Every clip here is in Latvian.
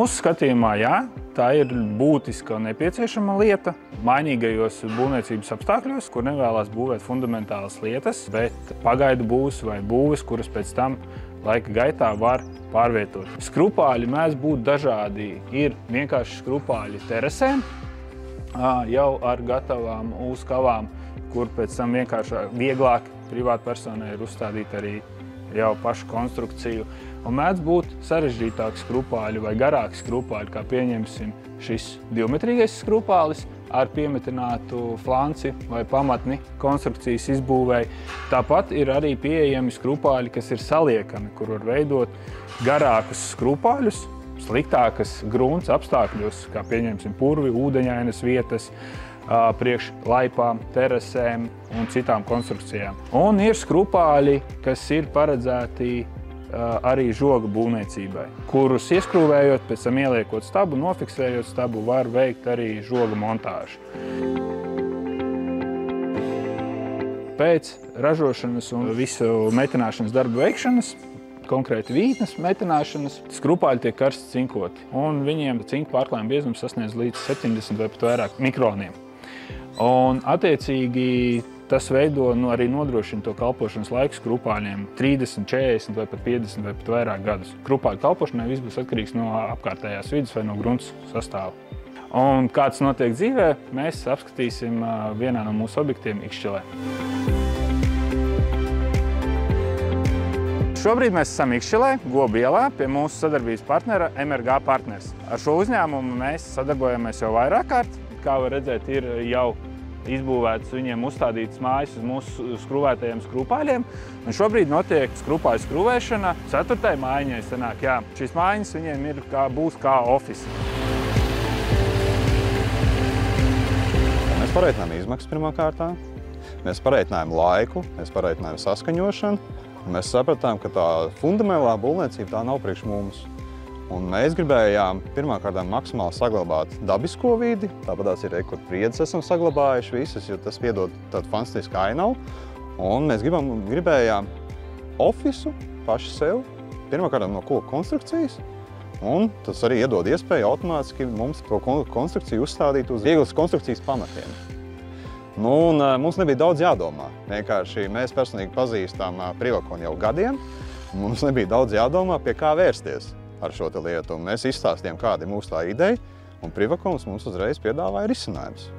Mūsu skatījumā, jā, tā ir būtiska un nepieciešama lieta mainīgajos būvniecības apstākļos, kur nevēlas būvēt fundamentālas lietas, bet pagaidu būvs vai būves, kuras pēc tam laika gaitā var pārvietot. Skrupāļi mēdz būt dažādi. Ir vienkārši skrupāļi terasēm, jau ar gatavām uzkavām, kur pēc tam vienkārši vieglāk privātpersonai ir uzstādīt arī jau pašu konstrukciju. Un mēdz būt sarežģītāki skrupāļi vai garāki skrupāļi, kā pieņemsim šis 2-metrīgais skrupālis ar piemetinātu flanci vai pamatni konstrukcijas izbūvēji. Tāpat ir arī pieejami skrupāļi, kas ir saliekami, kur var veidot garākus skrupāļus, sliktākas grunts apstākļos, kā pieņemsim purvi, ūdeņainas vietas, priekš laipām, terasēm un citām konstrukcijām. Un ir skrupāļi, kas ir paredzēti arī žoga būvniecībai, kurus ieskrūvējot, pēc tam ieliekot stabu, nofiksējot stabu, var veikt arī žoga montāžu. Pēc ražošanas un visu metināšanas darbu veikšanas, konkrēti vītnes metināšanas, skrupāļi tiek karsti cinkoti, un viņiem cinku pārklājuma biezums sasniedz līdz 70 vai pat vairāk mikroniem. Un attiecīgi tas veido arī nodrošina to kalpošanas laiku skrupāļiem 30, 40 vai pat 50 vai pat vairāk gadus. Skrupāļu kalpošanai viss būs atkarīgs no apkārtējās vidas vai no grunts sastāva. Un kā tas notiek dzīvē, mēs apskatīsim vienā no mūsu objektiem Ikšķilē. Šobrīd mēs esam Ikšķilē, Gobu ielā, pie mūsu sadarbības partnera MRG Partners. Ar šo uzņēmumu mēs sadarbojamies jau vairāk kārt. Kā var redzēt, ir jau izbūvētas viņiem uzstādītas mājas uz mūsu skrūvētajiem skrupāļiem. Un šobrīd notiek skrupāļu skrūvēšana. 4. mājiņai sanāk, jā. Šīs mājiņas viņiem būs kā office. Mēs pareiķinājām izmaksas pirmā kārtā. Mēs pareiķinājām laiku, mēs pareiķinājām saskaņošanu. Mēs sapratām, ka tā fundamentālā būvniecība tā nav priekš mums. Un mēs gribējām pirmkārt maksimāli saglabāt dabisko vidi, tāpat ir kur priedes esam saglabājuši visas, jo tas piedod tādu fantastisku ainavu. Un mēs gribējām ofisu paši sev, pirmkārt no koku konstrukcijas, un tas arī iedod iespēju automātiski mums to konstrukciju uzstādīt uz vieglas konstrukcijas pamatiem. Nu, un mums nebija daudz jādomā. Vienkārši mēs personīgi pazīstam Privakonu jau gadiem, un mums nebija daudz jādomā, pie kā vērsties ar šo lietu. Un mēs izstāstījām, kāda ir mūsu tā ideja, un Privakons mums uzreiz piedāvāja risinājumus.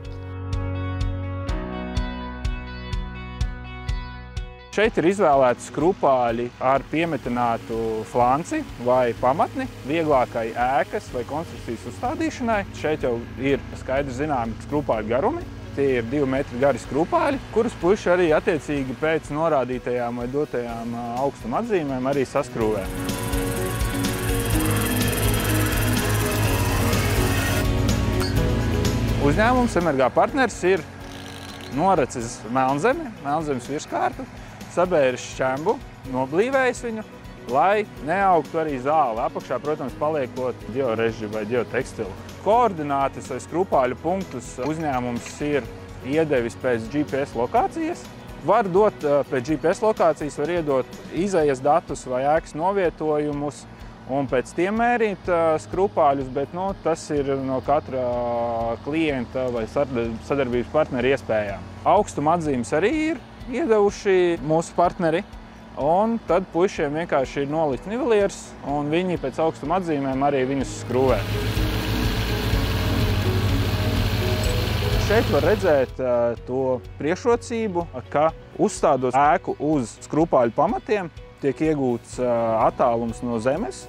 Šeit ir izvēlēti skrupāļi ar piemetinātu flanci vai pamatni, vieglākai ēkas vai konstrukcijas uzstādīšanai. Šeit jau ir skaidri zināmi skrupāļu garumi. Tie ir 2 metri gari skrupāļi, kurus puiši arī attiecīgi pēc norādītajām vai dotajām augstuma atzīmēm arī saskrūvē. Uzņēmums MRG Partners ir noracis melnzemi, melnzemes virskārtu, sabēris šķembu, noblīvējis viņu, lai neaugtu arī zāle. Apakšā, protams, paliekot georeži vai geotekstilu. Koordinātas vai skrupāļu punktus uzņēmums ir iedevis pēc GPS lokācijas. Var dot pēc GPS lokācijas, var iedot izejas datus vai ēkas novietojumus, un pēc tiem mērīt skrupāļus, bet tas ir no katra klienta vai sadarbības partnera iespējām. Augstuma atzīmes arī ir iedevuši mūsu partneri, un tad puišiem vienkārši ir nolikt nivelieris, un viņi pēc augstuma atzīmēm arī viņus skrūvē. Šeit var redzēt to priekšrocību, ka uzstādot ēku uz skrupāļu pamatiem, tiek iegūts attālums no zemes,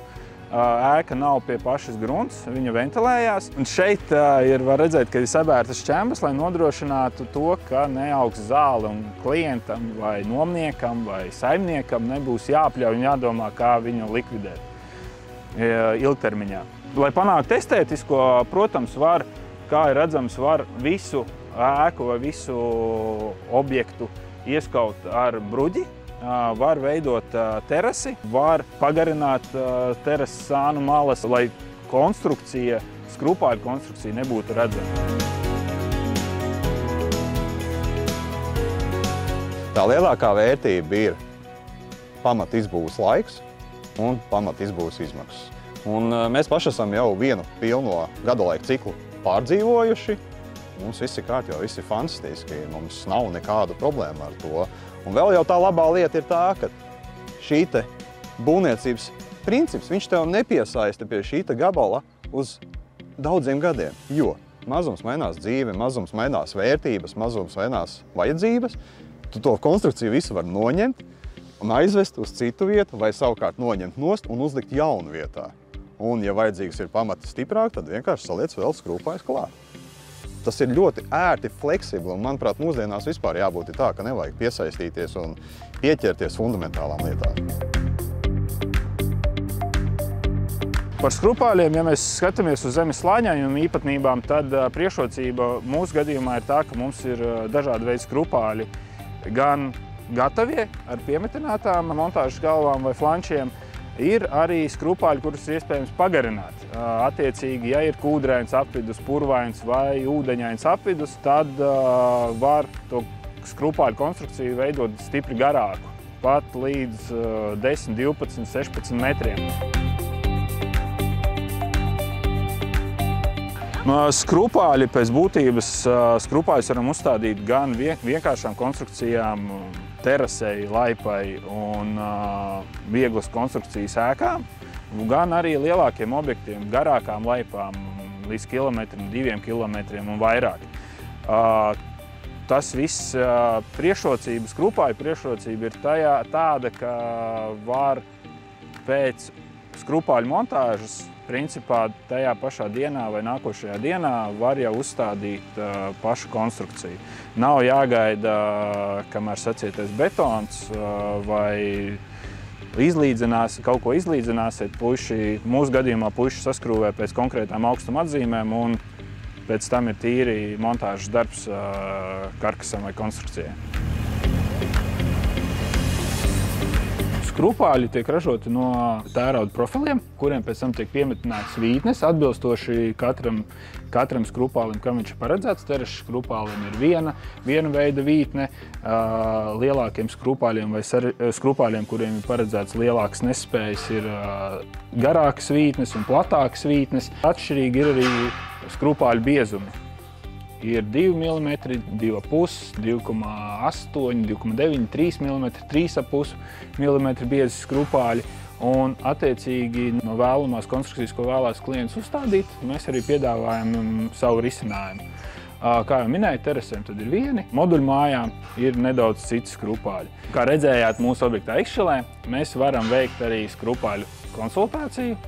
ēka nav pie pašas grunts, viņa ventilējās. Un šeit var redzēt, ka ir sabērtas šķembas, lai nodrošinātu to, ka neaugs zāle un klientam vai nomniekam vai saimniekam nebūs jāapļauj un jādomā, kā viņu likvidēt ilgtermiņā. Lai panāktu estētisko, protams, kā ir redzams, var visu ēku vai visu objektu ieskaut ar bruģi. Var veidot terasi, var pagarināt terases sānu malas, lai konstrukcija, skrupāļu konstrukcija nebūtu redzama. Tā lielākā vērtība ir pamat izbūves laiks un pamat izbūves izmaksas. Un mēs paši esam jau vienu pilno gadalaika ciklu pārdzīvojuši. Mums viss ir kārtībā, viss ir fantastiski, mums nav nekādu problēmu ar to. Un vēl jau tā labā lieta ir tā, ka šī te būvniecības princips, viņš tev nepiesaista pie šī te gabala uz daudziem gadiem, jo mazums mainās dzīve, mazums mainās vērtības, mazums mainās vajadzības. Tu to konstrukciju visu var noņemt un aizvest uz citu vietu vai savukārt noņemt nost un uzlikt jaunu vietā. Un, ja vajadzīgs ir pamati stiprāk, tad vienkārši saliec vēl skrūpājus klāt. Tas ir ļoti ērti, fleksibli, un, manuprāt, mūsdienās vispār jābūt tā, ka nevajag piesaistīties un pieķerties fundamentālām lietām. Par skrupāļiem, ja mēs skatāmies uz zemes slāņainuma īpatnībām, tad priekšrocība mūsu gadījumā ir tā, ka mums ir dažādi veidi skrupāļi, gan gatavie ar piemetinātām montāžas galvām vai flančiem, ir arī skrupāļi, kurus ir iespējams pagarināt. Attiecīgi, ja ir kūdrēns apvidus, purvains vai ūdeņains apvidus, tad var to skrupāļu konstrukciju veidot stipri garāku, pat līdz 10, 12, 16 metriem. Skrupāļi pēc būtības skrupāļus varam uzstādīt gan vienkāršām konstrukcijām, terasei, laipai un vieglas konstrukcijas ēkām, gan arī lielākiem objektiem, garākām laipām līdz kilometrim, 2 kilometriem un vairāk. Tas viss priekšrocība, skrupāļu priekšrocība ir tāda, ka var pēc skrupāļu montāžas principā tajā pašā dienā vai nākošajā dienā var jau uzstādīt pašu konstrukciju. Nav jāgaida, kamēr sacieties betons vai kaut ko izlīdzināsiet. Mūsu gadījumā puiši saskrūvē pēc konkrētām augstuma atzīmēm un pēc tam ir tīri montāžas darbs karkasam vai konstrukcijai. Skrupāļi tiek ražoti no tērauda profiliem, kuriem pēc tam tiek piemetināts vītnes, atbilstoši katram skrupālim, kam viņš ir paredzēts. Terases skrupālim ir viena veida vītne, lielākiem skrupāļiem vai skrupāļiem, kuriem ir paredzēts lielākas nespējas, ir garākas vītnes un platākas vītnes. Atšķirīgi ir arī skrupāļu biezumi. Ir 2 mm, 2,5, 2,8, 2,9, 3 mm, 3,5 mm biezi skrupāļi. Un, attiecīgi, no vēlamās konstrukcijas, ko vēlās klients uzstādīt, mēs arī piedāvājam savu risinājumu. Kā jau minēju, terasēm tad ir vieni, moduļu mājām ir nedaudz citi skrupāļi. Kā redzējāt mūsu objektā Ikšķelē, mēs varam veikt arī skrupāļu konsultāciju,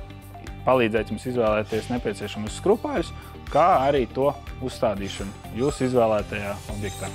palīdzēt jums izvēlēties nepieciešamus skrupāļus, kā arī to uzstādīšanu jūsu izvēlētajā objektā.